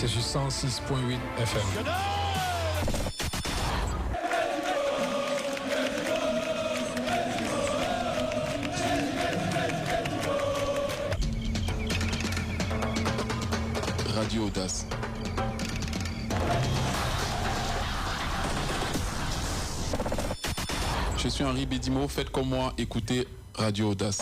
C'est sur 106.8 FM. Radio Audace. Je suis Henri Bédimo, faites comme moi, écoutez Radio Audace.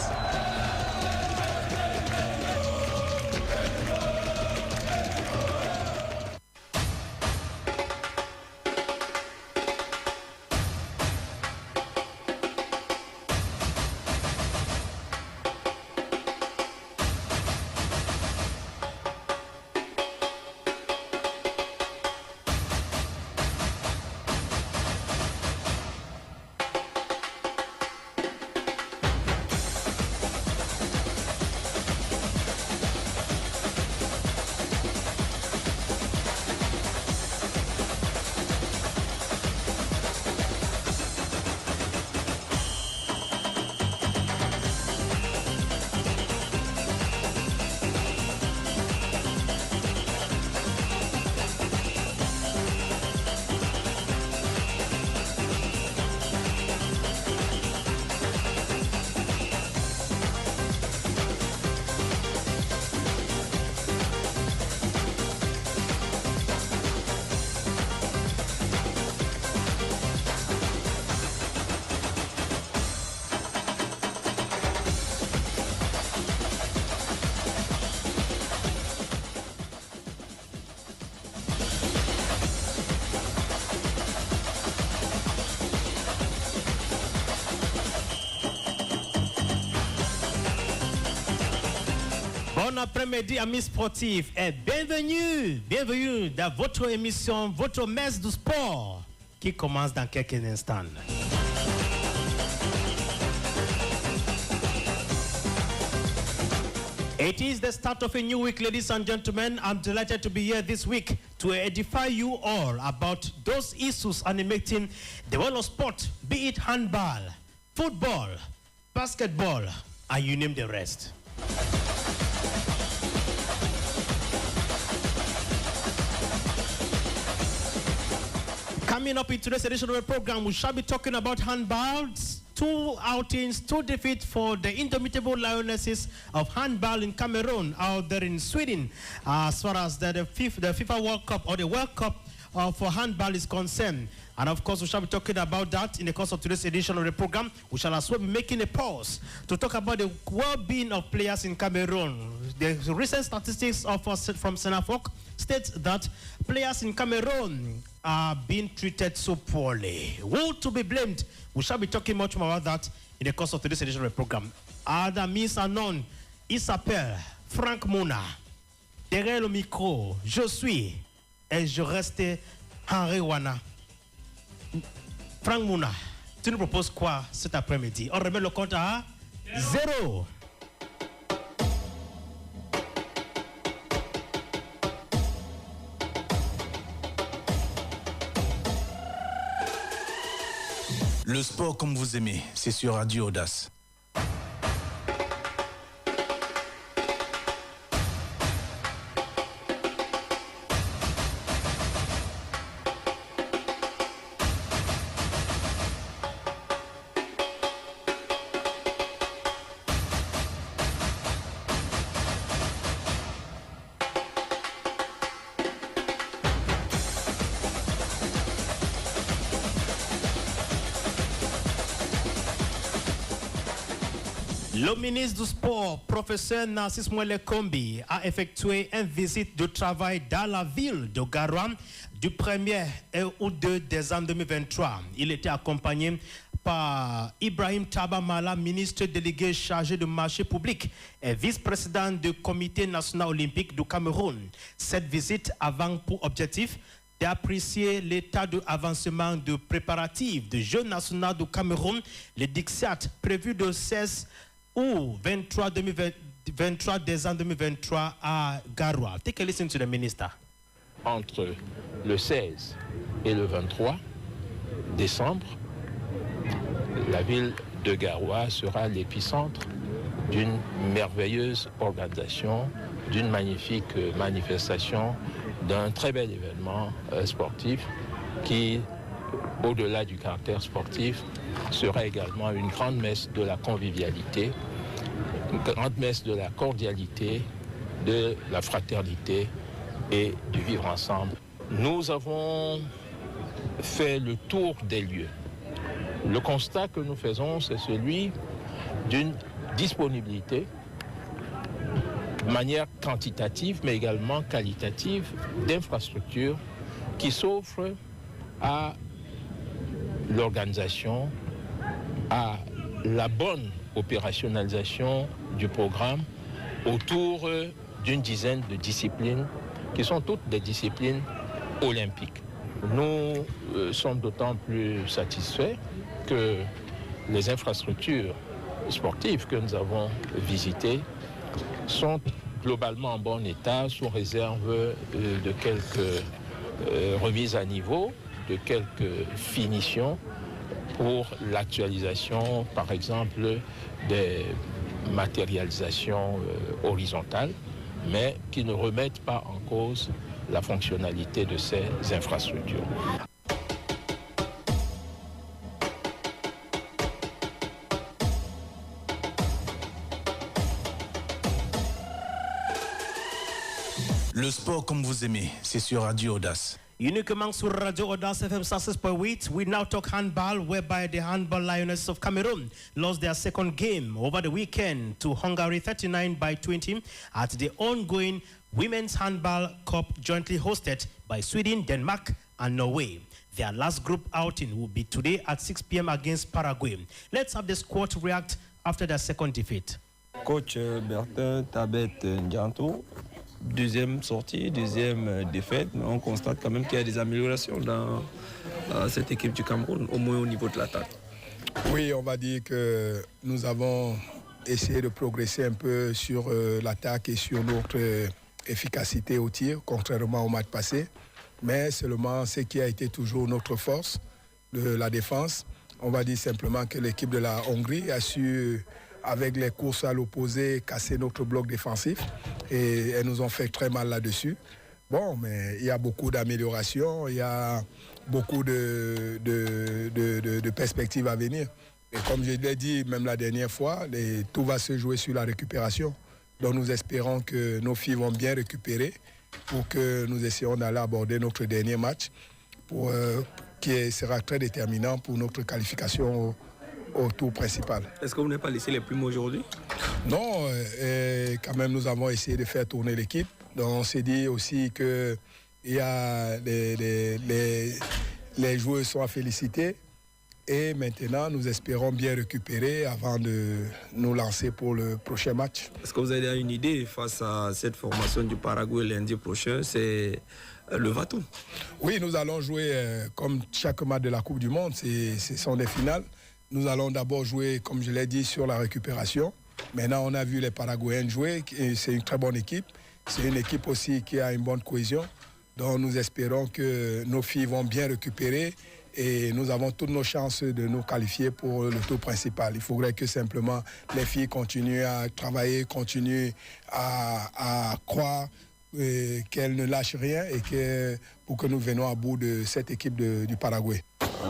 Bon après-midi, amis sportifs, et bienvenue dans votre émission, votre messe du sport, qui commence dans quelques instants. It is the start of a new week, ladies and gentlemen. I'm delighted to be here this week to edify you all about those issues animating the world of sport, be it handball, football, basketball, and you name the rest. Coming up in today's edition of the program, we shall be talking about handballs. 2 outings, 2 defeats for the indomitable Lionesses of handball in Cameroon out there in Sweden. As far as the FIFA World Cup or the World Cup for handball is concerned. And of course, we shall be talking about that in the course of today's edition of the program. We shall as well be making a pause to talk about the well-being of players in Cameroon. The recent statistics from Senafok states that players in Cameroon are being treated so poorly. Who to be blamed? We shall be talking much more about that in the course of today's edition of the program. Other means unknown, il s'appelle Frank Mouna. Derrière le micro, je suis et je reste Henri Wana. Frank Mouna, tu nous proposes quoi cet après-midi? On remet le compte à 0. Le sport comme vous aimez, c'est sur Radio Audace. Le ministre du Sport, professeur Narcisse Mouele-Kombi, a effectué une visite de travail dans la ville de Garoua du 1er au 2 décembre 2023. Il était accompagné par Ibrahim Tabamala, ministre délégué chargé de marché public et vice-président du Comité national olympique du Cameroun. Cette visite avait pour objectif d'apprécier l'état d'avancement de préparatifs des Jeux nationaux du Cameroun, le Dixiat, prévu de 16 ou 23 décembre 2023 à Garoua. Take a listen to the minister. Entre le 16 et le 23 décembre, la ville de Garoua sera l'épicentre d'une merveilleuse organisation, d'une magnifique manifestation d'un très bel événement sportif qui, au-delà du caractère sportif, sera également une grande messe de la convivialité, une grande messe de la cordialité, de la fraternité et du vivre ensemble. Nous avons fait le tour des lieux. Le constat que nous faisons, c'est celui d'une disponibilité de manière quantitative, mais également qualitative, d'infrastructures qui s'offrent à l'organisation, à la bonne opérationnalisation du programme autour d'une dizaine de disciplines qui sont toutes des disciplines olympiques. Nous sommes d'autant plus satisfaits que les infrastructures sportives que nous avons visitées sont globalement en bon état, sous réserve de quelques remises à niveau, de quelques finitions pour l'actualisation, par exemple, des matérialisations horizontales, mais qui ne remettent pas en cause la fonctionnalité de ces infrastructures. Le sport comme vous aimez, c'est sur Radio Audace. Uniquement sur Radio Audace FM 106.8, we now talk handball, whereby the handball Lionesses of Cameroon lost their second game over the weekend to Hungary 39-20 at the ongoing Women's Handball Cup jointly hosted by Sweden, Denmark, and Norway. Their last group outing will be today at 6 p.m. against Paraguay. Let's have the squad react after their second defeat. Coach Bertin Tabet Ndianto, deuxième sortie, deuxième défaite, mais on constate quand même qu'il y a des améliorations dans cette équipe du Cameroun, au moins au niveau de l'attaque. Oui, on va dire que nous avons essayé de progresser un peu sur l'attaque et sur notre efficacité au tir, contrairement au match passé. Mais seulement ce qui a été toujours notre force, de la défense. On va dire simplement que l'équipe de la Hongrie a su, avec les courses à l'opposé, casser notre bloc défensif. Et elles nous ont fait très mal là-dessus. Bon, mais il y a beaucoup d'améliorations, il y a beaucoup de perspectives à venir. Et comme je l'ai dit même la dernière fois, tout va se jouer sur la récupération. Donc nous espérons que nos filles vont bien récupérer pour que nous essayons d'aller aborder notre dernier match qui sera très déterminant pour notre qualification au tour principal. Est-ce que vous n'avez pas laissé les plumes aujourd'hui? Non, quand même nous avons essayé de faire tourner l'équipe. Donc on s'est dit aussi que il y a les joueurs sont à féliciter. Et maintenant, nous espérons bien récupérer avant de nous lancer pour le prochain match. Est-ce que vous avez une idée face à cette formation du Paraguay lundi prochain? C'est le va-t-on? Oui, nous allons jouer comme chaque match de la Coupe du Monde. Ce sont des finales. Nous allons d'abord jouer, comme je l'ai dit, sur la récupération. Maintenant, on a vu les Paraguayens jouer. C'est une très bonne équipe. C'est une équipe aussi qui a une bonne cohésion. Donc, nous espérons que nos filles vont bien récupérer. Et nous avons toutes nos chances de nous qualifier pour le tour principal. Il faudrait que simplement les filles continuent à travailler, continuent à croire qu'elles ne lâchent rien et pour que nous venions à bout de cette équipe du Paraguay.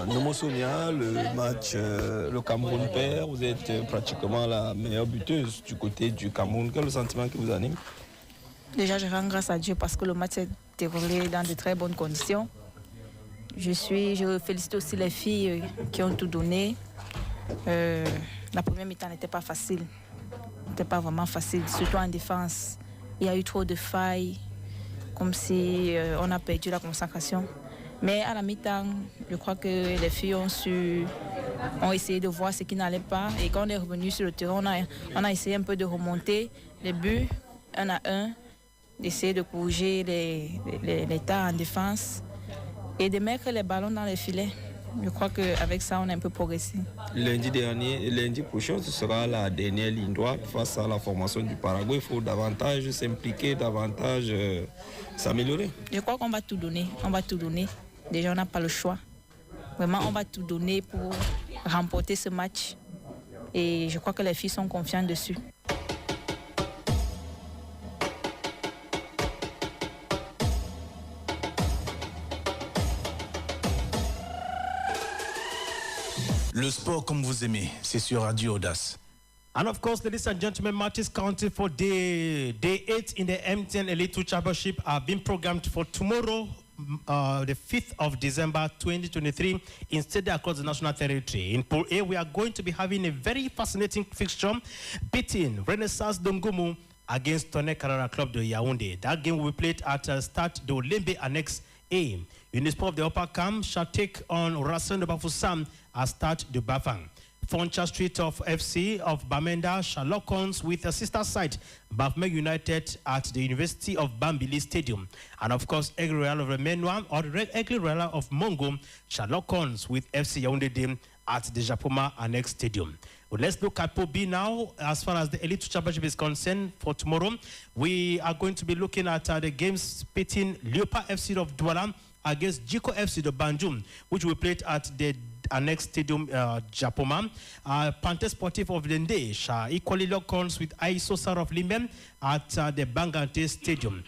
Nomo Sonia, le match, le Cameroun perd. Vous êtes pratiquement la meilleure buteuse du côté du Cameroun. Quel est le sentiment qui vous anime? Déjà, je rends grâce à Dieu parce que le match s'est déroulé dans de très bonnes conditions. Je félicite aussi les filles qui ont tout donné. La première mi-temps n'était pas facile. N'était pas vraiment facile, surtout en défense. Il y a eu trop de failles, comme si on a perdu la concentration. Mais à la mi-temps, je crois que les filles ont essayé de voir ce qui n'allait pas. Et quand on est revenu sur le terrain, on a essayé un peu de remonter les buts, 1 à 1, d'essayer de corriger les tas en défense et de mettre les ballons dans les filets. Je crois qu'avec ça, on a un peu progressé. Lundi prochain, ce sera la dernière ligne droite face à la formation du Paraguay. Il faut davantage s'impliquer, davantage s'améliorer. Je crois qu'on va tout donner. On va tout donner. Déjà, on n'a pas le choix. Vraiment, on va tout donner pour remporter ce match. Et je crois que les filles sont confiantes dessus. Le sport comme vous aimez, c'est sur Radio Audace. And of course, ladies and gentlemen, matches counted for day 8 in the MTN Elite 2 Championship are being programmed for tomorrow, the 5th of December 2023, instead across the national territory. In Pool A, we are going to be having a very fascinating fixture between Renaissance Dongumu against Tonne Carrara Club de Yaoundé. That game will be played at Stade de Olembe Annex A. Unisport of the Upper Cam shall take on Racing de Bafoussam at Stade de Bafang. Foncha Street of FC of Bamenda shall lock horns with a sister side, Bafme United at the University of Bambili Stadium. And of course, Aigle Royal of Remenwa or Aigle Royal of Mongo shall lock horns with FC Yaoundé at the Japoma Annex Stadium. Well, let's look at Pool B now. As far as the Elite Championship is concerned for tomorrow, we are going to be looking at the games pitting Leopard FC of Douala against Jiko FC de Banjum, which will play at the Annex Stadium, Japoma. Pante Sportif of Dende shall equally lock horns with ISO Sar of Limem at the Bangante Stadium.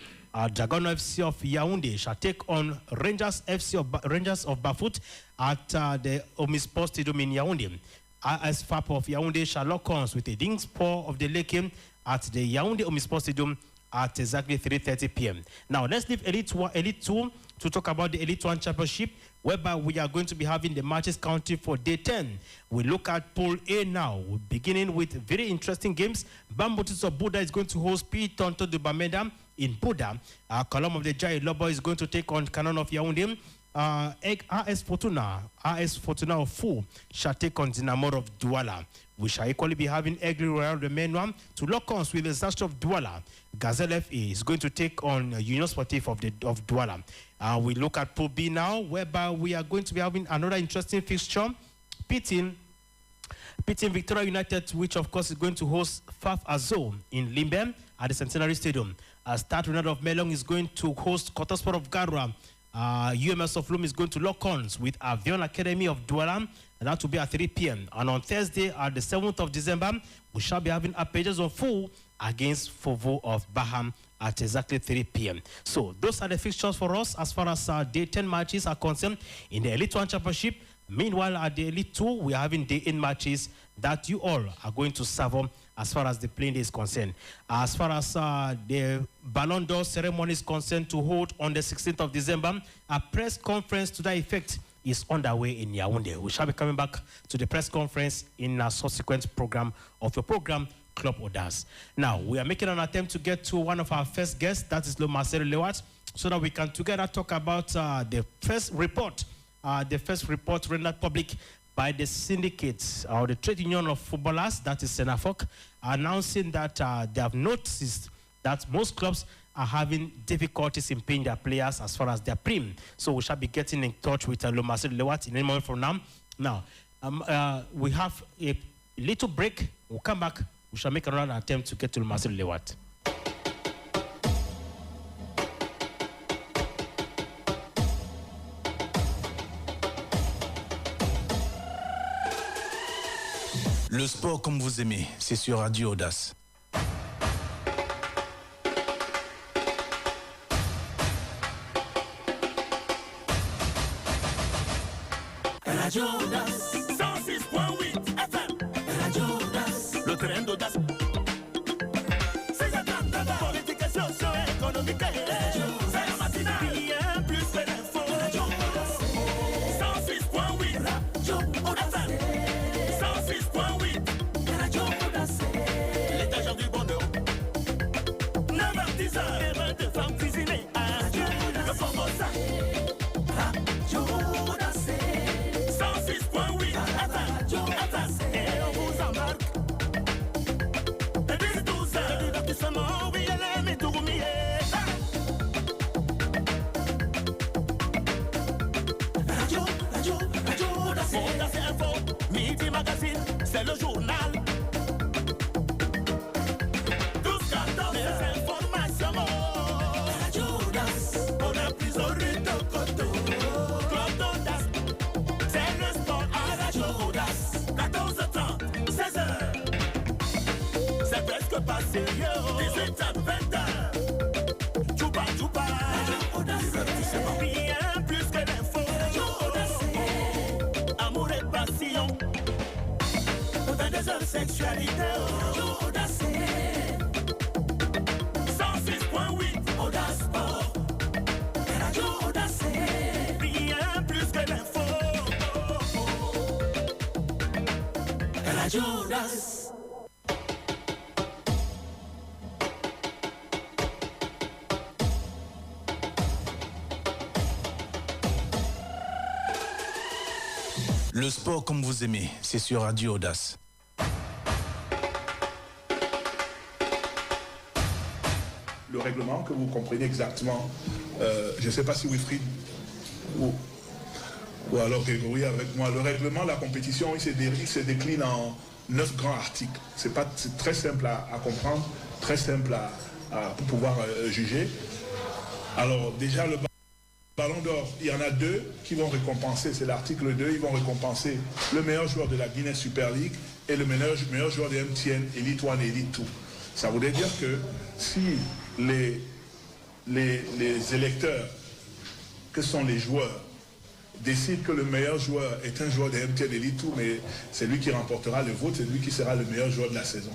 Dragon FC of Yaoundé shall take on Rangers FC of Rangers of Bafut at the Omisport Stadium in Yaoundé. AS FAP of Yaoundé shall lock horns with the Dingsport of the Lake at the Yaoundé Omisport Stadium at exactly 3:30 p.m. Now, let's leave Elite 2 to talk about the Elite 1 Championship, whereby we are going to be having the matches counted for day 10. We look at Pool A now, beginning with very interesting games. Bambutis of Buddha is going to host P. Tonto de Bamenda in Buddha. Column of the Jai Lobo is going to take on Canon of Yaoundé. AS Fortuna of Fu shall take on Dinamo of Douala. We shall equally be having Aigle Royal de Menwa to lock horns with the Zastrov of Douala. Gazelle FA is going to take on Union Sportif of Douala. We look at Pool B now, whereby we are going to be having another interesting fixture, pitting Victoria United, which of course is going to host Faf Azo in Limbe at the Centenary Stadium. Stade Renard of Melong is going to host Kotosport of Garua. UMS of Loom is going to lock horns with Avion Academy of Douala, and that will be at 3 p.m. And on Thursday, at the 7th of December, we shall be having Arpeggios of Fu against Fovo of Baham at exactly 3 p.m. So those are the fixtures for us as far as day 10 matches are concerned in the Elite 1 Championship. Meanwhile, at the Elite 2, we are having day 8 matches that you all are going to serve as far as the playing day is concerned. As far as the Ballon d'Or ceremony is concerned, to hold on the 16th of December, a press conference to that effect is underway in Yaoundé. We shall be coming back to the press conference in a subsequent program of the program Club Audace. Now, we are making an attempt to get to one of our first guests, that is Marcel Lewat, so that we can together talk about the first report rendered public by the syndicates or the trade union of footballers, that is Senafoc, announcing that they have noticed that most clubs are having difficulties in paying their players as far as their prim. So we shall be getting in touch with Marcel Lewat in a moment from now. Now, we have a little break. We'll come back. We shall make another attempt to get to Marcel Lewat. Le sport comme vous aimez, c'est sur Radio Audace. Radio Audace 106.8 FM. Radio Audace, le train d'audace. C'est un temps de politique et socio-économique. C'est la matinale. Bien plus que l'info. Radio Audace 106.8 Radio Audace 106.8 Radio Audace. L'étagère du bonheur. 9h10 heures de femmes cuisinées. Radio Audace. Le Formosa. Radio Audace 106.8 FM. Et on vous embarque. Et 12 heures de divertissement. Oui, elle est tout remis. Radio Audace. Audace Info. Midi Magazine. C'est le journal. 12-14. Les informations. Radio Audace. On a plus au rythme de coteau. Club d'Audace. C'est le sport à Radio Audace. 14h30, 16h. C'est presque pas sérieux. 18h, 20h. Tchoupa, tchoupa. Radio Audace. Divertissement. Bien plus que l'info. Radio Audace. Amour et passion. sexualité. Radio Audace. 106.8 Audace Sport. Radio Audace. Bien plus que d'infos. Radio Audace. Le sport comme vous aimez, c'est sur Radio Audace. Le règlement, que vous compreniez exactement, je ne sais pas si Wilfried ou alors Grégory avec moi, le règlement de la compétition, il se décline en 9 grands articles. C'est très simple à comprendre, très simple pour pouvoir juger. Alors déjà, le Ballon d'Or, il y en a 2 qui vont récompenser, c'est l'article 2, ils vont récompenser le meilleur joueur de la Guinness Super League et le meilleur joueur de MTN Elite 1 et Elite 2. Ça voudrait dire que si les électeurs, que sont les joueurs, décident que le meilleur joueur est un joueur de MTN Elite 2, mais c'est lui qui remportera le vote, c'est lui qui sera le meilleur joueur de la saison.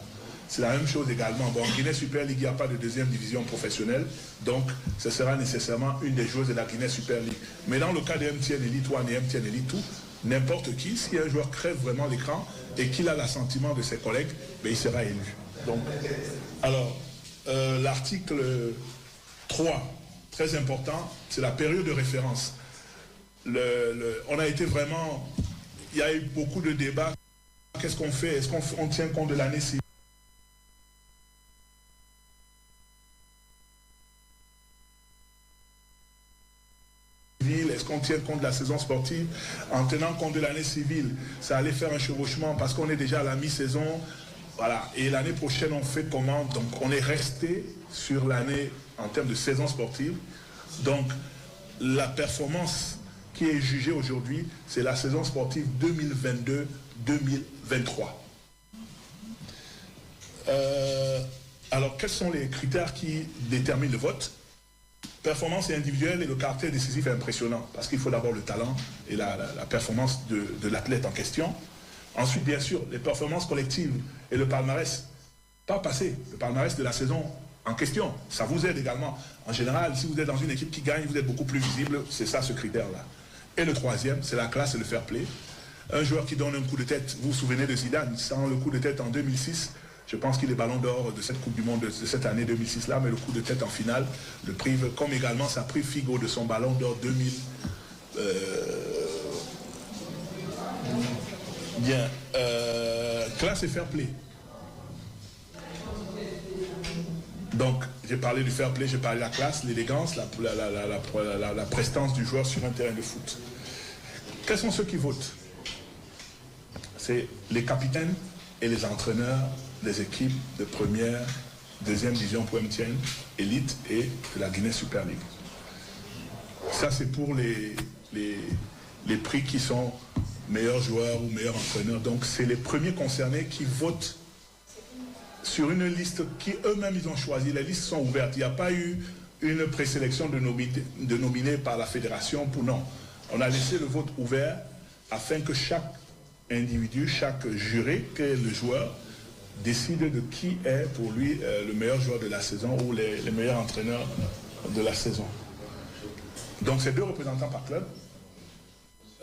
C'est la même chose également. Bon, en Guinness Super League, il n'y a pas de deuxième division professionnelle, donc ce sera nécessairement une des joueuses de la Guinness Super League. Mais dans le cas de MTN Elite 1 et MTN Elite 2, n'importe qui, si un joueur crève vraiment l'écran et qu'il a l'assentiment de ses collègues, ben, il sera élu. Donc, alors, l'article 3, très important, c'est la période de référence. On a été vraiment... Il y a eu beaucoup de débats. Qu'est-ce qu'on fait? Est-ce qu'on tient compte de l'année civile? Est-ce qu'on tient compte de la saison sportive? En tenant compte de l'année civile, ça allait faire un chevauchement parce qu'on est déjà à la mi-saison. Voilà. Et l'année prochaine, on fait comment? Donc, on est resté sur l'année en termes de saison sportive. Donc, la performance qui est jugée aujourd'hui, c'est la saison sportive 2022-2023. Alors, quels sont les critères qui déterminent le vote? Performance individuelle et le caractère décisif est impressionnant parce qu'il faut d'abord le talent et la performance de l'athlète en question. Ensuite, bien sûr, les performances collectives et le palmarès, pas passé, le palmarès de la saison en question, ça vous aide également. En général, si vous êtes dans une équipe qui gagne, vous êtes beaucoup plus visible, c'est ça ce critère-là. Et le troisième, c'est la classe et le fair play. Un joueur qui donne un coup de tête, vous vous souvenez de Zidane, sans le coup de tête en 2006, je pense qu'il est ballon d'or de cette Coupe du Monde de cette année 2006-là, mais le coup de tête en finale le prive, comme également ça prive Figo de son ballon d'or 2000. Bien. Classe et fair play. Donc, j'ai parlé du fair play, j'ai parlé de la classe, l'élégance, la prestance du joueur sur un terrain de foot. Quels sont ceux qui votent? C'est les capitaines et les entraîneurs des équipes de première, deuxième division pour MTN, Elite et de la Guinness Super League. Ça, c'est pour les prix qui sont meilleurs joueurs ou meilleurs entraîneurs. Donc, c'est les premiers concernés qui votent sur une liste qui eux-mêmes ils ont choisi. Les listes sont ouvertes. Il n'y a pas eu une présélection de nominés par la fédération pour non. On a laissé le vote ouvert afin que chaque individu, chaque juré, que le joueur, décide de qui est pour lui le meilleur joueur de la saison ou les meilleurs entraîneurs de la saison. Donc c'est 2 représentants par club,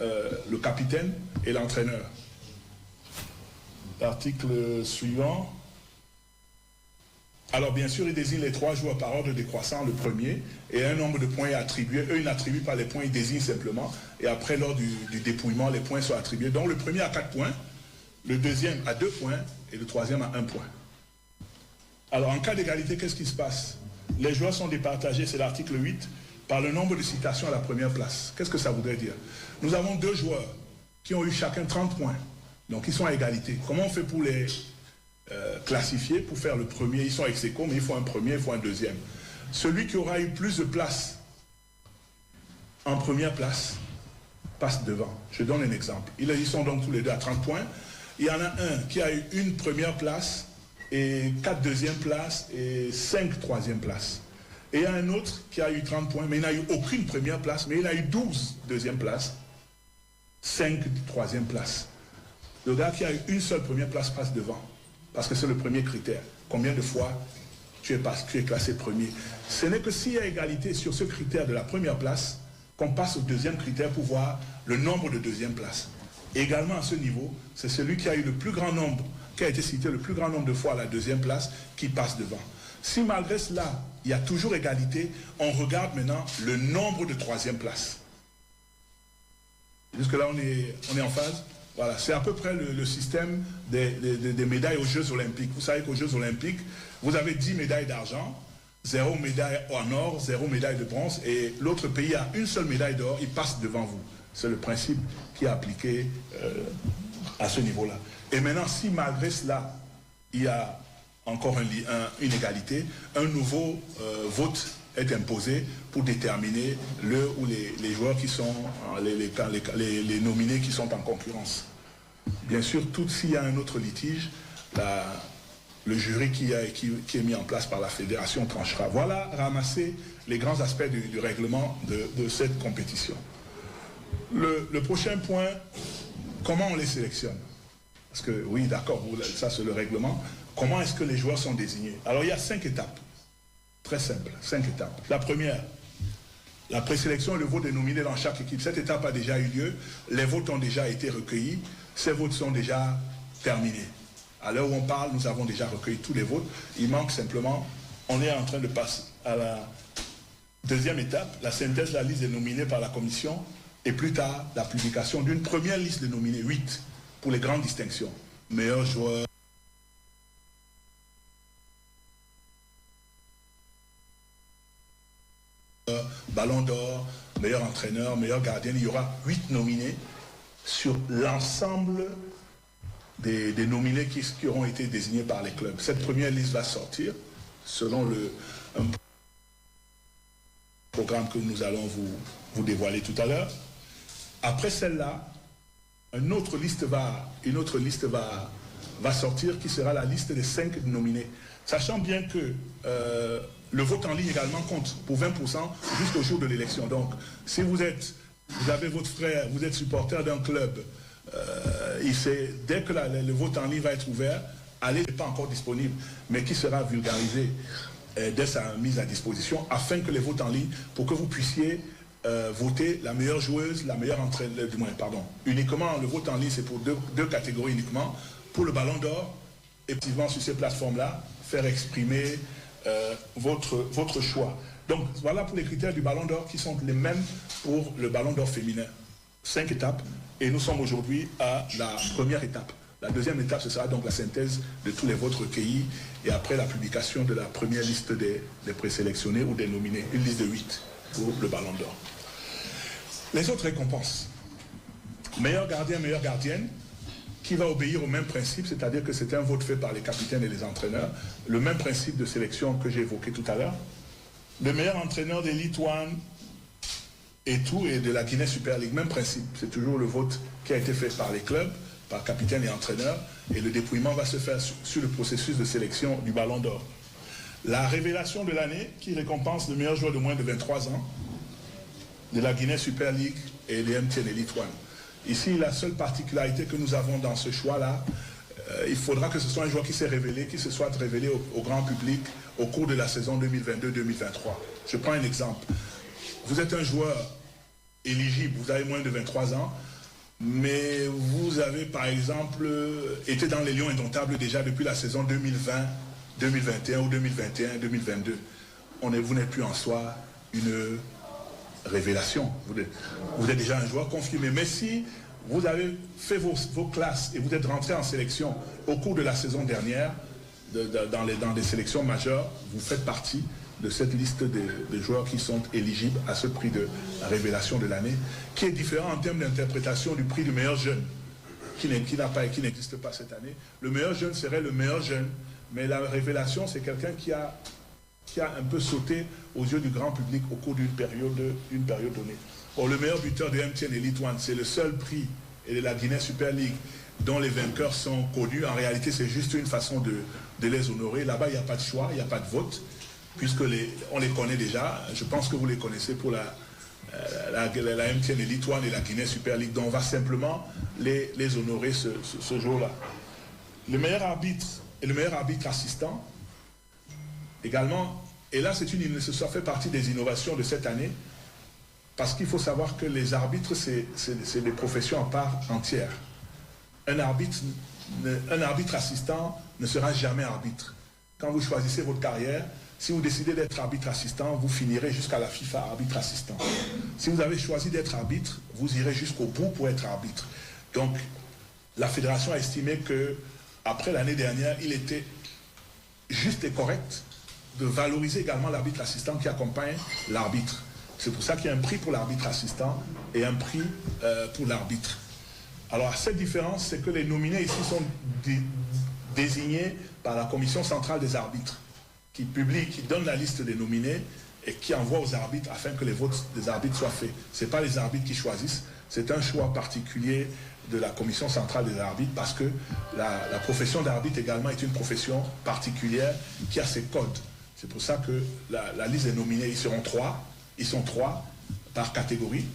le capitaine et l'entraîneur. L'article suivant. Alors bien sûr, il désigne les 3 joueurs par ordre décroissant, le premier, et un nombre de points est attribué. Eux, ils n'attribuent pas les points, ils désignent simplement. Et après, lors du dépouillement, les points sont attribués. Donc le premier a 4 points, le deuxième a 2 points, et le troisième a 1 point. Alors en cas d'égalité, qu'est-ce qui se passe? Les joueurs sont départagés, c'est l'article 8, par le nombre de citations à la première place. Qu'est-ce que ça voudrait dire? Nous avons 2 joueurs qui ont eu chacun 30 points. Donc ils sont à égalité. Comment on fait pour les classifier, pour faire le premier? Ils sont ex aequo, mais il faut un premier, il faut un deuxième. Celui qui aura eu plus de places en première place passe devant. Je donne un exemple. Ils sont donc tous les deux à 30 points. Il y en a un qui a eu une première place et 4 deuxièmes places et 5 troisième places. Et il y a un autre qui a eu 30 points, mais il n'a eu aucune première place, mais il a eu 12 deuxième places, 5 troisième places. le gars qui a eu une seule première place passe devant. Parce que c'est le premier critère. Combien de fois tu es classé premier? Ce n'est que s'il y a égalité sur ce critère de la première place qu'on passe au deuxième critère pour voir le nombre de deuxième places. Également à ce niveau, c'est celui qui a eu le plus grand nombre, qui a été cité le plus grand nombre de fois à la deuxième place, qui passe devant. Si malgré cela, il y a toujours égalité, on regarde maintenant le nombre de troisième places. Jusque-là, on est en phase. Voilà, c'est à peu près le système des médailles aux Jeux Olympiques. Vous savez qu'aux Jeux Olympiques, vous avez 10 médailles d'argent, 0 médaille en or, 0 médaille de bronze, et l'autre pays a une seule médaille d'or, il passe devant vous. C'est le principe qui est appliqué à ce niveau-là. Et maintenant, si malgré cela, il y a encore une égalité, un nouveau vote est imposé pour déterminer le ou les joueurs qui sont, les nominés qui sont en concurrence. Bien sûr, s'il y a un autre litige, le jury qui est mis en place par la fédération tranchera. Voilà, ramasser les grands aspects du règlement de cette compétition. Le prochain point, comment on les sélectionne? Parce que, oui, d'accord, ça c'est le règlement. Comment est-ce que les joueurs sont désignés? Alors, il y a 5 étapes. Très simple, 5 étapes. La première, la présélection et le vote des nominés dans chaque équipe. Cette étape a déjà eu lieu. Les votes ont déjà été recueillis. Ces votes sont déjà terminés. À l'heure où on parle, nous avons déjà recueilli tous les votes. Il manque simplement, on est en train de passer à la deuxième étape, la synthèse de la liste des nominés par la commission et plus tard, la publication d'une première liste de nominés, 8, pour les grandes distinctions. Meilleurs joueurs, ballon d'or, meilleur entraîneur, meilleur gardien. Il y aura 8 nominés sur l'ensemble des nominés qui auront été désignés par les clubs. Cette première liste va sortir selon un programme que nous allons vous dévoiler tout à l'heure. Après celle-là, une autre liste va sortir qui sera la liste des 5 nominés. Sachant bien que le vote en ligne également compte pour 20% jusqu'au jour de l'élection. Donc, si vous avez votre frère, vous êtes supporter d'un club, dès que le vote en ligne va être ouvert, n'est pas encore disponible, mais qui sera vulgarisé dès sa mise à disposition, afin que les votes en ligne, pour que vous puissiez voter la meilleure joueuse, la meilleure entraîneuse, du moins, pardon. Uniquement, le vote en ligne, c'est pour deux catégories uniquement. Pour le ballon d'or, effectivement, sur ces plateformes-là, faire exprimer votre choix. Donc, voilà pour les critères du ballon d'or qui sont les mêmes pour le ballon d'or féminin. 5 étapes, et nous sommes aujourd'hui à la première étape. La deuxième étape, ce sera donc la synthèse de tous les votes recueillis, et après la publication de la première liste des présélectionnés ou des nominés, une liste de 8 pour le ballon d'or. Les autres récompenses. Meilleur gardien, meilleure gardienne, qui va obéir au même principe, c'est-à-dire que c'est un vote fait par les capitaines et les entraîneurs, le même principe de sélection que j'ai évoqué tout à l'heure. Le meilleur entraîneur d'Elite One et de la Guinée Super League, même principe, c'est toujours le vote qui a été fait par les clubs, par capitaine et entraîneur, et le dépouillement va se faire sur le processus de sélection du ballon d'or. La révélation de l'année, qui récompense le meilleur joueur de moins de 23 ans, de la Guinée Super League et les MTN Elite One. Ici, la seule particularité que nous avons dans ce choix-là, il faudra que ce soit un joueur qui s'est révélé, qui se soit révélé au grand public au cours de la saison 2022-2023. Je prends un exemple. Vous êtes un joueur éligible, vous avez moins de 23 ans, mais vous avez par exemple été dans les Lions indomptables déjà depuis la saison 2020, 2021 ou 2021, 2022. Vous n'êtes plus en soi une révélation. Vous êtes déjà un joueur confirmé. Mais si vous avez fait vos classes et vous êtes rentré en sélection au cours de la saison dernière, dans des sélections majeures, vous faites partie de cette liste de joueurs qui sont éligibles à ce prix de révélation de l'année, qui est différent en termes d'interprétation du prix du meilleur jeune, qui n'existe pas cette année. Le meilleur jeune serait le meilleur jeune, mais la révélation, c'est quelqu'un qui a un peu sauté aux yeux du grand public au cours d'une période donnée. Or, le meilleur buteur de MTN Elite One, c'est le seul prix et de la Guinée Super League dont les vainqueurs sont connus. En réalité, c'est juste une façon de les honorer. Là-bas, il n'y a pas de choix, il n'y a pas de vote, puisque on les connaît déjà. Je pense que vous les connaissez pour la la MTN Elite One et la Guinée Super League. Donc on va simplement les honorer ce jour-là. Le meilleur arbitre et le meilleur arbitre assistant également, et là ça fait partie des innovations de cette année, parce qu'il faut savoir que les arbitres, c'est des professions en part entière. Un arbitre assistant ne sera jamais arbitre. Quand vous choisissez votre carrière, si vous décidez d'être arbitre assistant, vous finirez jusqu'à la FIFA arbitre assistant. Si vous avez choisi d'être arbitre, vous irez jusqu'au bout pour être arbitre. Donc, la fédération a estimé que, après l'année dernière, il était juste et correct de valoriser également l'arbitre assistant qui accompagne l'arbitre. C'est pour ça qu'il y a un prix pour l'arbitre assistant et un prix pour l'arbitre. Alors, cette différence, c'est que les nominés ici sont désignés par la commission centrale des arbitres, qui donne la liste des nominés et qui envoie aux arbitres afin que les votes des arbitres soient faits. Ce n'est pas les arbitres qui choisissent, c'est un choix particulier de la commission centrale des arbitres, parce que la profession d'arbitre également est une profession particulière qui a ses codes. C'est pour ça que la liste des nominés, ils sont trois par catégorie,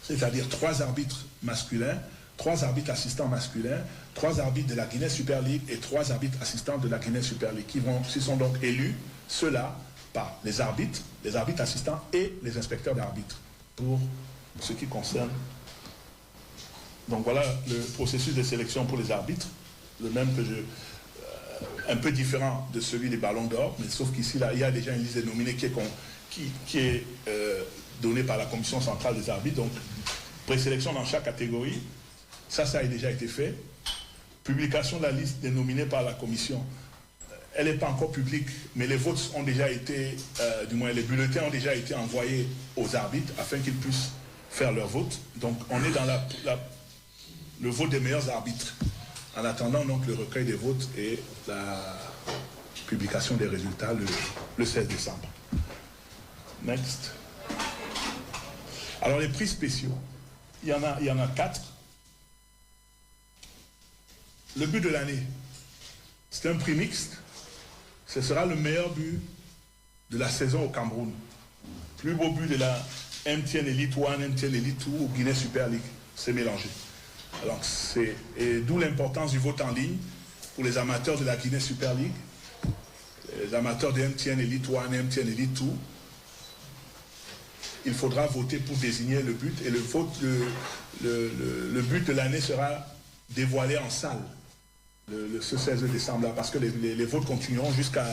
c'est-à-dire 3 arbitres masculins, 3 arbitres assistants masculins, 3 arbitres de la Guinée Super League et 3 arbitres assistants de la Guinée Super League qui sont donc élus, ceux-là, par les arbitres assistants et les inspecteurs d'arbitres, pour ce qui concerne. Donc voilà le processus de sélection pour les arbitres, le même que un peu différent de celui des ballons d'or, mais sauf qu'ici, là, il y a déjà une liste de nominés qui est donnée par la commission centrale des arbitres. Donc, présélection dans chaque catégorie, ça a déjà été fait. Publication de la liste des nominés par la commission. Elle n'est pas encore publique, mais les votes ont déjà été, du moins les bulletins ont déjà été envoyés aux arbitres afin qu'ils puissent faire leur vote. Donc, on est dans le vote des meilleurs arbitres. En attendant donc le recueil des votes et la publication des résultats le 16 décembre. Next. Alors les prix spéciaux, il y en a 4. Le but de l'année, c'est un prix mixte. Ce sera le meilleur but de la saison au Cameroun. Plus beau but de la MTN Elite One, MTN Elite 2 ou Guinée Super League. C'est mélangé. Alors d'où l'importance du vote en ligne pour les amateurs de la Guinée Super League, les amateurs de MTN Elite 1, MTN Elite 2. Il faudra voter pour désigner le but, et le but de l'année sera dévoilé en salle ce 16 décembre, là, parce que les votes continueront jusqu'à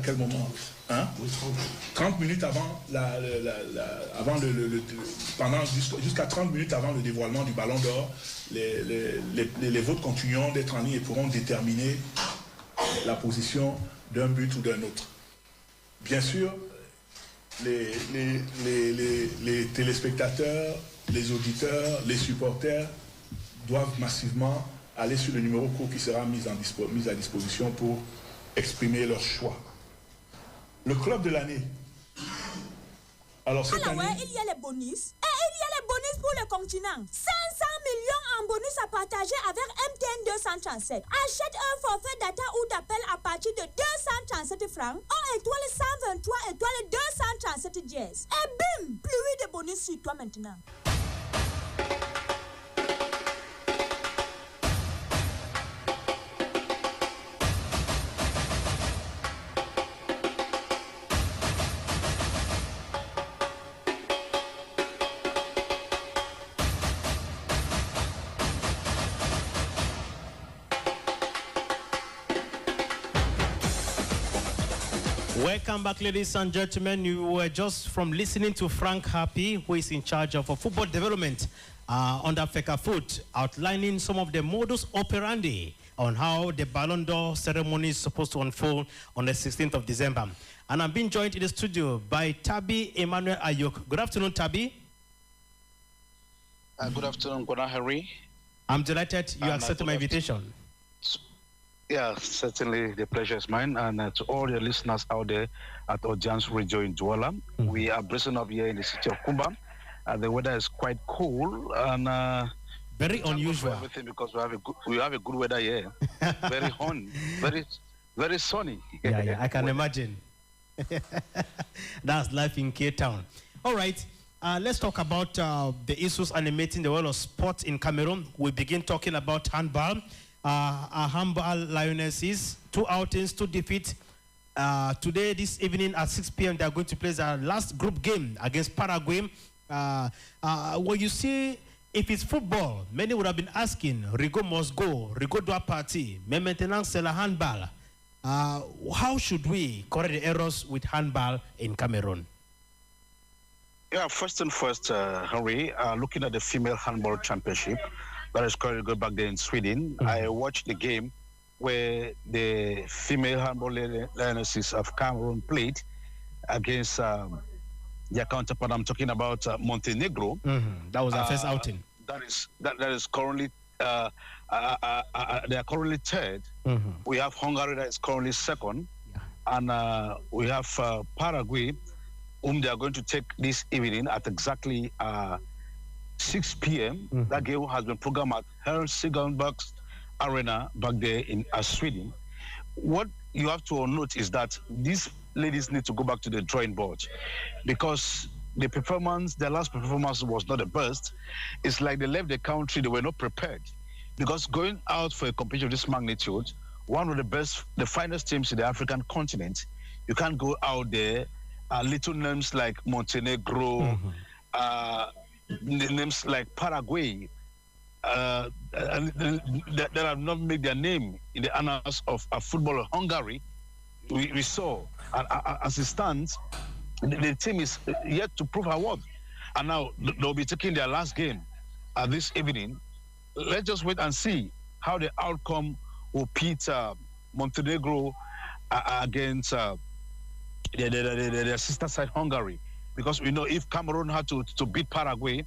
quel moment, hein? 30 minutes avant jusqu'à 30 minutes avant le dévoilement du ballon d'or, les votes continueront d'être en ligne et pourront déterminer la position d'un but ou d'un autre. Bien sûr, les téléspectateurs, les auditeurs, les supporters doivent massivement aller sur le numéro court qui sera mis à disposition pour exprimer leur choix. Le club de l'année. Alors cette année... il y a les bonus. Et il y a les bonus pour le continent. 500 millions en bonus à partager avec MTN 237. Achète un forfait data ou d'appel à partir de 237 francs. En étoile 123 étoile 237 dièse. Et bim, pluie de bonus sur toi maintenant. Welcome back, ladies and gentlemen. You were just from listening to Frank Happy, who is in charge of football development under FECAFOOT, outlining some of the modus operandi on how the Ballon d'Or ceremony is supposed to unfold on the 16th of December. And I'm being joined in the studio by Tabi Emmanuel Ayok. Good afternoon, Tabi. Good afternoon, Gwana Harry. I'm delighted you accepted my invitation. Yeah, certainly the pleasure is mine. And to all the listeners out there at Audience Radio in Douala, we are bracing up here in the city of Kumba. The weather is quite cool and very unusual. Everything because we have a good weather here. Very hot, very sunny. Yeah, I can imagine. That's life in Cape Town. All right. let's talk about the issues animating the world of sport in Cameroon. We begin talking about handball. Our handball Lionesses, 2 outings, 2 defeats. Today, this evening at 6 p.m., they are going to play their last group game against Paraguay. When you see, if it's football, many would have been asking, Rigo must go, Rigo doit partir, mais maintenant c'est la handball. How should we correct the errors with handball in Cameroon? Yeah, first and first, Henry, looking at the female handball championship that is currently going back there in Sweden, I watched the game where the female handball lionesses of Cameroon played against their counterpart. I'm talking about Montenegro. That was our first outing. That is currently they are currently third. We have Hungary that is currently second, and we have Paraguay, whom they are going to take this evening at exactly 6 p.m. That game has been programmed at Helsinki Arena back there in Sweden. What you have to note is that these ladies need to go back to the drawing board, because their last performance was not the best. It's like they left the country, they were not prepared. Because going out for a competition of this magnitude, one of the finest teams in the African continent, you can't go out there, little names like Montenegro, names like Paraguay, that have not made their name in the annals of football of Hungary. We saw, as it stands, the team is yet to prove her worth. And now they'll be taking their last game this evening. Let's just wait and see how the outcome will pit Montenegro against their sister side Hungary. Because we know if Cameroon had to beat Paraguay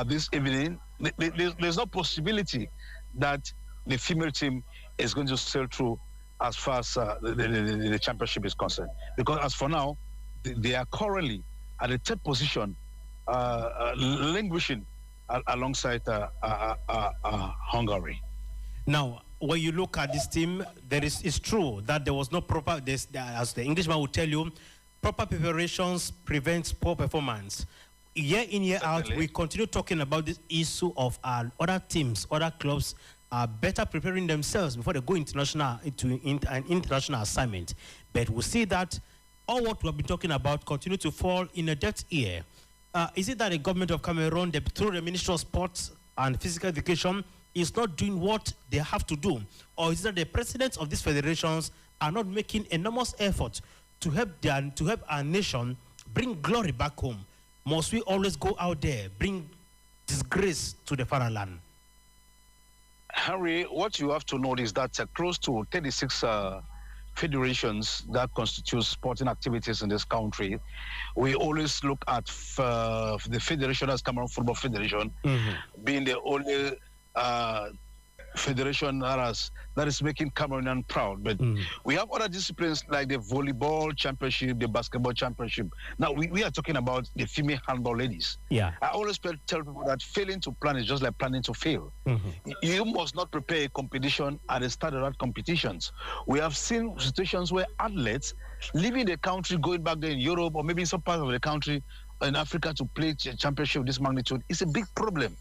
this evening, there's no possibility that the female team is going to sail through as far as the championship is concerned. Because as for now, they are currently at the third position, languishing alongside Hungary. Now, when you look at this team, it's true that there was no proper, as the Englishman would tell you, proper preparations prevents poor performance. Year in, year out, we continue talking about this issue of other teams, other clubs are better preparing themselves before they go international into an international assignment. But we see that all what we've been talking about continue to fall in a deaf ear. Is it that the government of Cameroon, through the Ministry of Sports and Physical Education, is not doing what they have to do? Or is it that the presidents of these federations are not making enormous effort to help our nation bring glory back home? Must we always go out there, bring disgrace to the fatherland? Harry, what you have to note is that close to 36 federations that constitute sporting activities in this country, we always look at the federation as Cameroon Football Federation being the only federation that is making Cameroonian proud. But we have other disciplines like the volleyball championship, the basketball championship. Now, we are talking about the female handball ladies. Yeah. I always tell people that failing to plan is just like planning to fail. You must not prepare a competition at the start of that competitions. We have seen situations where athletes leaving the country, going back there in Europe or maybe in some part of the country in Africa to play a championship of this magnitude is a big problem.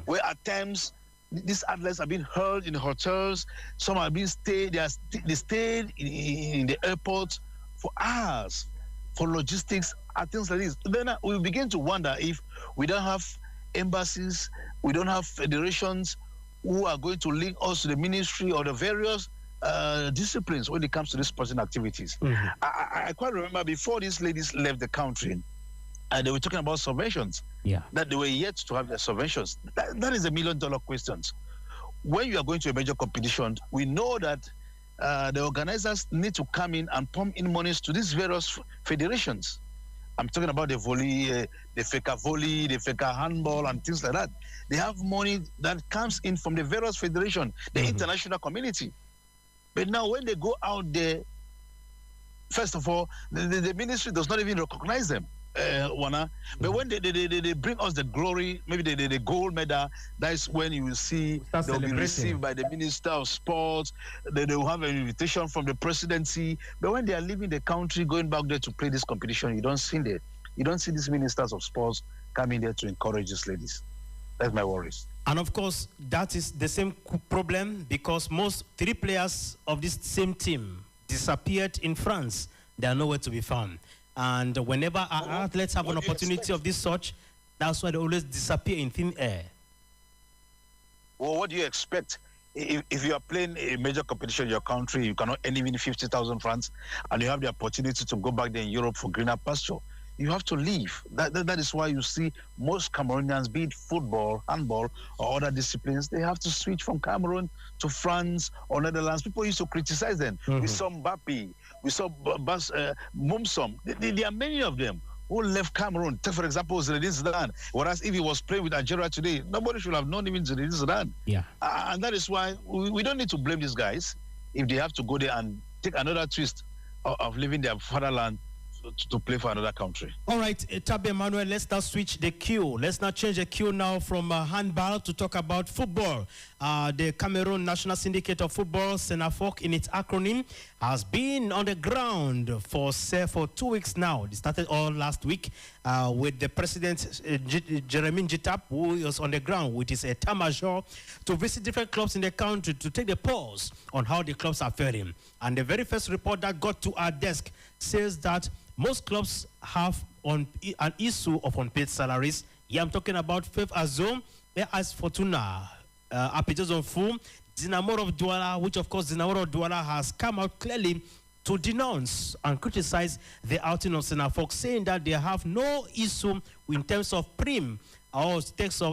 Where at times these athletes have been held in hotels. Some have been stayed. They stayed in the airport for hours for logistics and things like this. Then we begin to wonder if we don't have embassies, we don't have federations who are going to link us to the ministry or the various disciplines when it comes to these sporting activities. I quite remember before these ladies left the country, they were talking about subventions. That they were yet to have their subventions. That is $1 million question. When you are going to a major competition, we know that the organizers need to come in and pump in monies to these various federations. I'm talking about the volley, the FECA volley, the FECA handball, and things like that. They have money that comes in from the various federations, the international community. But now when they go out there, first of all, the ministry does not even recognize them. But when they bring us the glory, maybe the gold medal, that's when you will see they'll be received by the Minister of Sports, they will have an invitation from the presidency. But when they are leaving the country, going back there to play this competition, you don't see these ministers of sports coming there to encourage these ladies. That's my worries. And of course, that is the same problem because most 3 players of this same team disappeared in France. They are nowhere to be found. And whenever our athletes have an opportunity of this sort, that's why they always disappear in thin air. Well, what do you expect? If you are playing a major competition in your country, you cannot earn even 50,000 francs, and you have the opportunity to go back there in Europe for greener pasture, you have to leave. That is why you see most Cameroonians, be it football, handball, or other disciplines, they have to switch from Cameroon to France or Netherlands. People used to criticize them. We saw Mbappe, we saw Mumsom. There are many of them who left Cameroon. Take, for example, Zinedine Zidane. Whereas if he was playing with Algeria today, nobody should have known even Zinedine Zidane. Yeah. And that is why we don't need to blame these guys if they have to go there and take another twist of leaving their fatherland to play for another country. All right, Tabe Emmanuel, let's now switch the cue. Let's now change the cue now from handball to talk about football. The Cameroon National Syndicate of Football, Senafoc in its acronym, has been on the ground for 2 weeks now. It started all last week with the president, Jeremy Njitap, who was on the ground with his état-major to visit different clubs in the country to take the pulse on how the clubs are faring. And the very first report that got to our desk says that most clubs have an issue of unpaid salaries. Yeah, I'm talking about Fef Azom, AS Fortuna, Apetito Fu, Dinamo of Douala, which of course Dinamo of Douala has come out clearly to denounce and criticize the outing of Senafoc, saying that they have no issue in terms of prim or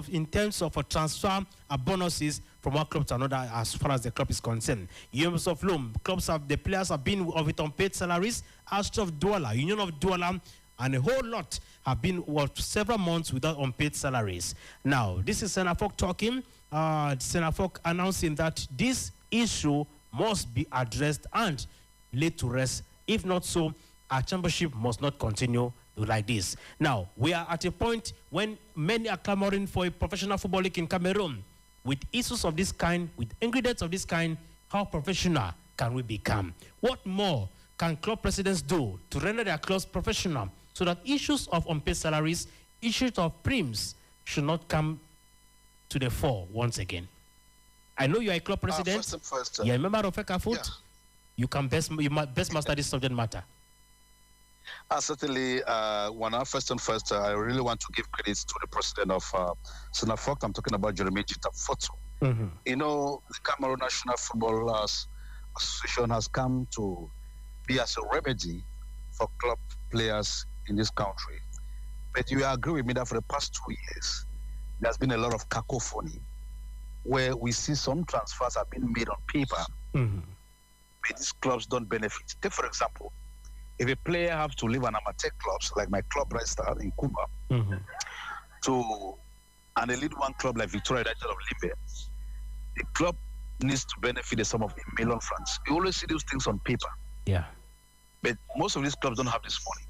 in terms of a transfer bonuses from one club to another as far as the club is concerned. Unions of Loom, the players have been with unpaid salaries. Astro of Douala, Union of Douala, and a whole lot have been several months without unpaid salaries. Now, this is Senafoc talking. Senafoc announcing that this issue must be addressed and laid to rest. If not so, our championship must not continue like this. Now, we are at a point when many are clamoring for a professional football league in Cameroon. With issues of this kind, with ingredients of this kind, how professional can we become? What more can club presidents do to render their clubs professional so that issues of unpaid salaries, issues of prims should not come to the fore once again? I know you are a club president. You're a member of ECAFOOT. Yeah. You might best master this subject matter. Certainly, first and first, I really want to give credit to the president of Senafoc. I'm talking about Jeremy Njitap. You know, the Cameroon National Football Association has come to be as a remedy for club players in this country. But you agree with me that for the past 2 years, there's been a lot of cacophony where we see some transfers have been made on paper, but these clubs don't benefit. Take, for example, if a player have to leave an amateur clubs like my club Red Star in Cuba and a lead one club like Victoria United of Limbe, the club needs to benefit the sum of $1 million francs. You always see those things on paper. Yeah. But most of these clubs don't have this money.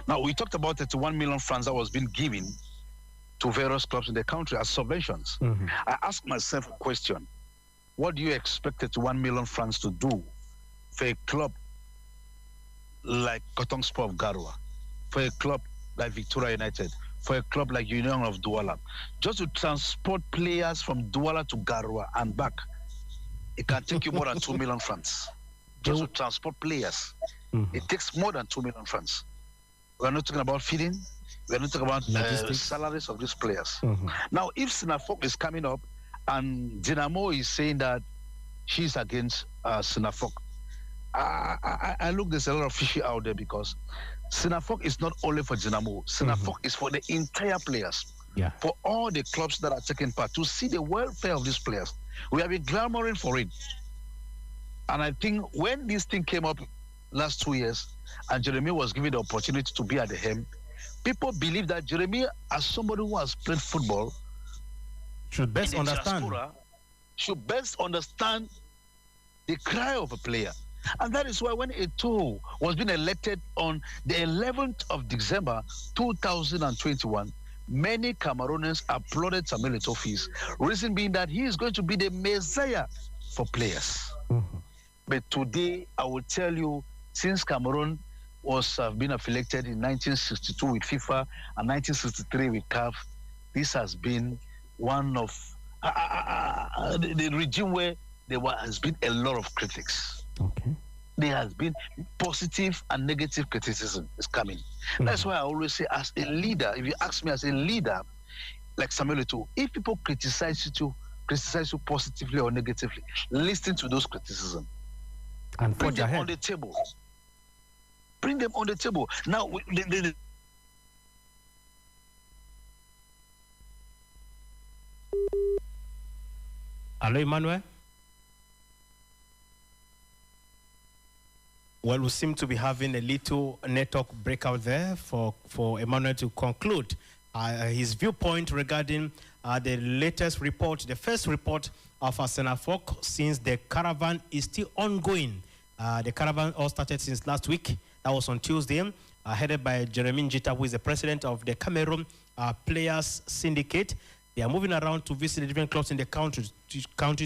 Now, we talked about 31 million francs that was being given to various clubs in the country as subventions. I asked myself a question. What do you expect 31 million francs to do for a club like Cotton Sport of Garoua, for a club like Victoria United, for a club like Union of Douala? Just to transport players from Douala to Garoua and back, it can take you more than 2 million francs. Just to transport players. It takes more than 2 million francs. We're not talking about feeding. We're not talking about salaries of these players. Now, if Senafoc is coming up and Dinamo is saying that she's against Senafoc, I look, there's a lot of fishy out there because Senafoc is not only for Dinamo. Senafoc is for the entire players. Yeah. For all the clubs that are taking part, to see the welfare of these players. We have been clamoring for it. And I think when this thing came up last 2 years and Jeremy was given the opportunity to be at the helm, people believe that Jeremy, as somebody who has played football, should best understand the cry of a player. And that is why when Eto'o was being elected on the 11th of December 2021, many Cameroonians applauded Samuel Eto'o's reason being that he is going to be the messiah for players. But today, I will tell you, since Cameroon was been affiliated in 1962 with FIFA and 1963 with CAF. This has been one of the regime where there has been a lot of critics. Okay. There has been positive and negative criticism is coming. That's why I always say, as a leader, if you ask me as a leader, like Samuel Eto'o, if people criticize you positively or negatively, listen to those criticisms. And bring them on the table. Bring them on the table. Now, Hello, Emmanuel? Well, we seem to be having a little network breakout there for Emmanuel to conclude his viewpoint regarding the latest report, the first report of Senafok, since the caravan is still ongoing. The caravan all started since last week. That was on Tuesday, headed by Jeremy Njita, who is the president of the Cameroon Players Syndicate. They are moving around to visit the different clubs in the country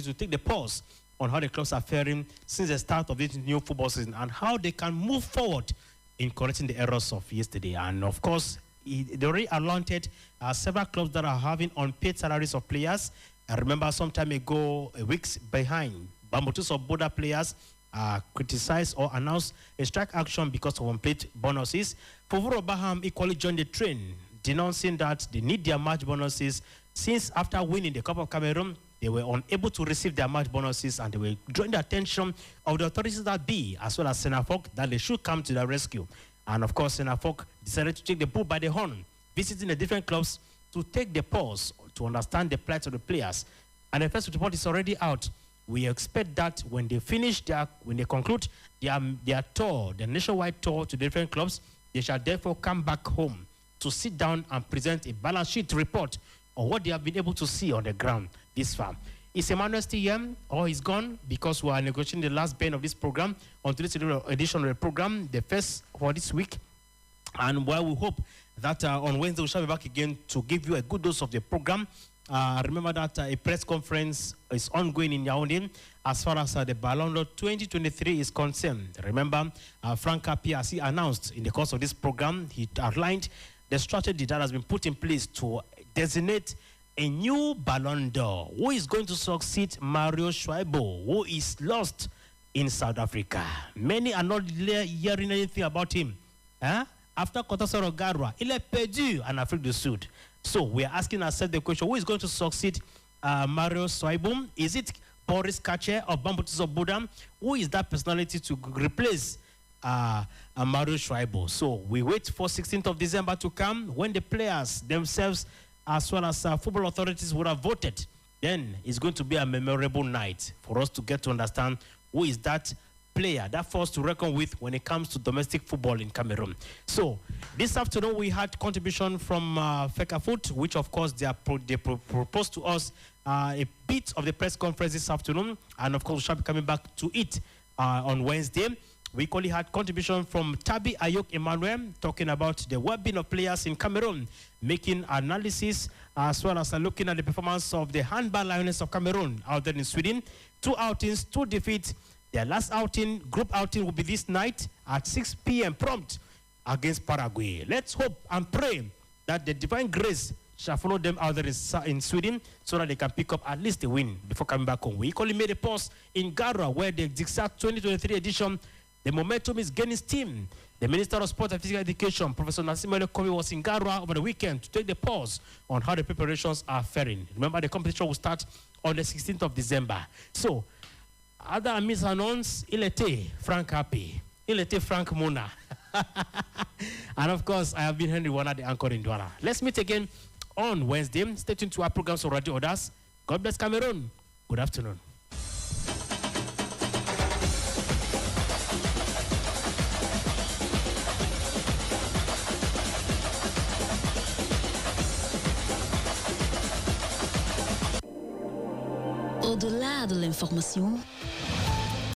to take the pulse on how the clubs are faring since the start of this new football season and how they can move forward in correcting the errors of yesterday. And of course, they already allotted several clubs that are having unpaid salaries of players. I remember some time ago, weeks behind, Bambutus of Boda players criticized or announced a strike action because of unpaid bonuses. Fovoro Baham equally joined the train, denouncing that they need their match bonuses since after winning the Cup of Cameroon, they were unable to receive their match bonuses, and they were drawing the attention of the authorities that be, as well as Senafok, that they should come to their rescue. And of course, Senafok decided to take the bull by the horn, visiting the different clubs to take the pulse, to understand the plight of the players. And the first report is already out. We expect that when they finish when they conclude their tour, their nationwide tour to different clubs, they shall therefore come back home to sit down and present a balance sheet report on what they have been able to see on the ground this far. Is Emmanuel still here or he's gone? Because we are negotiating the last band of this program on today's edition of the program, the first for this week. And while we hope that on Wednesday we shall be back again to give you a good dose of the program. Remember that a press conference is ongoing in Yaoundé as far as the Ballon d'Or 2023 is concerned. Remember, Frank Kapi, as he announced in the course of this program, he outlined the strategy that has been put in place to designate a new Ballon d'Or who is going to succeed Mario Schwaibo, who is lost in South Africa. Many are not hearing anything about him. After Kotasoro Garwa, il est perdu en Afrique du Sud. So we are asking ourselves the question, who is going to succeed Mario Schwaibo? Is it Boris Kache of Bambutus of Budam? Who is that personality to replace Mario Schwaibo? So we wait for 16th of December to come when the players themselves as well as football authorities would have voted. Then it's going to be a memorable night for us to get to understand who is that player, that force to reckon with when it comes to domestic football in Cameroon. So this afternoon we had contribution from Fecafoot, which of course they proposed to us a bit of the press conference this afternoon, and of course we shall be coming back to it on Wednesday. We equally had contribution from Tabi Ayok Emmanuel talking about the well-being of players in Cameroon, making analysis as well as looking at the performance of the handball Lioness of Cameroon out there in Sweden. 2 outings, 2 defeats. Their last outing, group outing, will be this night at 6 p.m. prompt against Paraguay. Let's hope and pray that the divine grace shall follow them out there in Sweden so that they can pick up at least a win before coming back home. We equally made a pause in Garwa where the Zigzag 2023 edition, the momentum is gaining steam. The Minister of Sport and Physical Education, Professor Nassimele Kobe, was in Garwa over the weekend to take the pulse on how the preparations are faring. Remember, the competition will start on the 16th of December. So, other amis annonce, il était Frank Happy, il était Frank Muna. And of course, I have been Henry Wana, the anchor in Douala. Let's meet again on Wednesday. Stay tuned to our programs on Radio Audace. God bless Cameroon. Good afternoon. Au-delà de l'information,